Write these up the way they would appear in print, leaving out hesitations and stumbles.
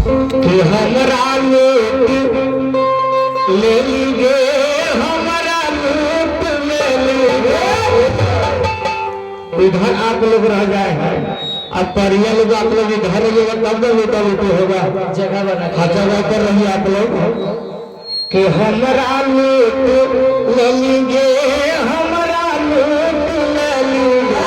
कि हमरा लूट ले लीगे, हमरा लूट ले लीगे। इधर आप लोग रह जाए हैं, अब परिया लोग आप लोग इधर रहिएगा तब ना लूटा लूटी होगा। जगह बना हाँ जगह पर रहिए आप लोग कि हमरा लूट ले लीगे, हमरा लूट ले लीगे।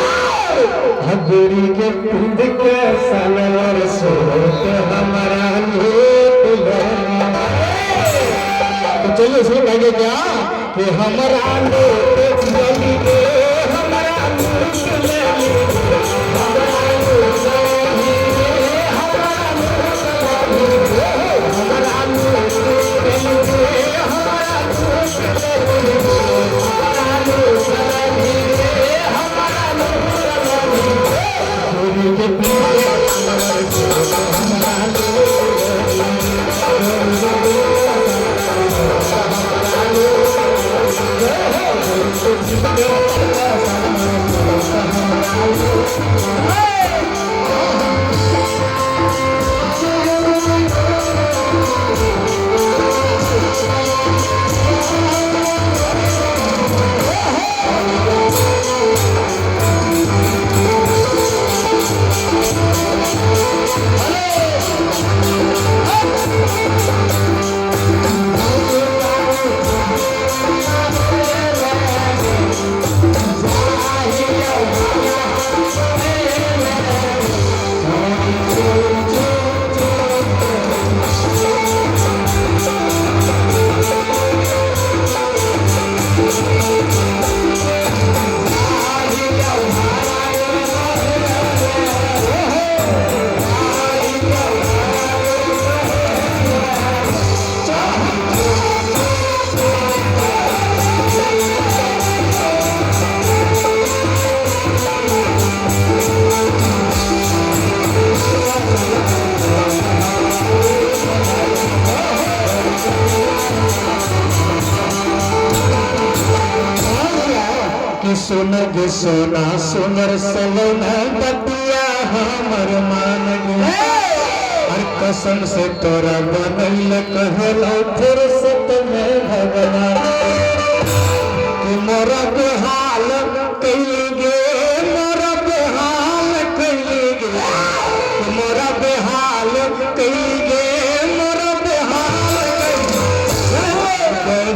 हजूरी के खुद के सनवर सोत हमरा लूट ले लीगे। तो चलिए इसमें कहेंगे क्या कि हमरा लूट ले लीगे, हमरा लूट ले लीगे, हमरा लूट ले लीगे, हमरा लूट ले लीगे, हमरा लूट ले लीगे, हमरा लूट ले लीगे, हमरा लूट ले लीगे, हमरा लूट ले लीगे। चोरी के पीछे हमरा लूट सोना गे सोना सोनर सलोना बतिया हमर मान गे। हर कसम से तोरा बनैल कहलो फिर से तुम्हें भगवान कि मोरा बेहाल कैली गे, मोरा बेहाल कैली गे, मोरा बेहाल कैली गे, मोरा बेहाल कैली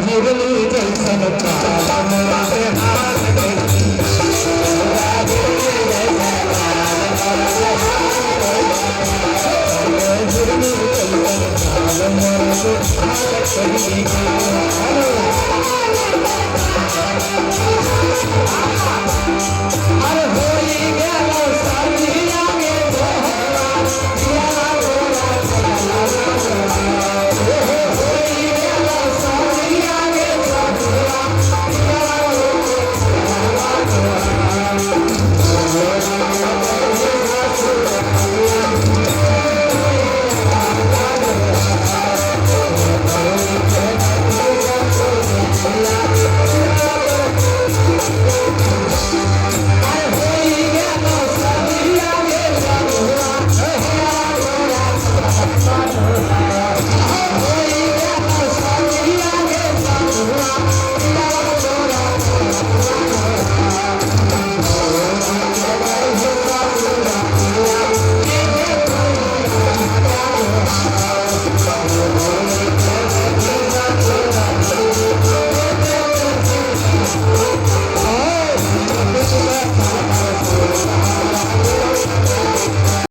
गे। जैसन काला मोरा बेहाल Thank you.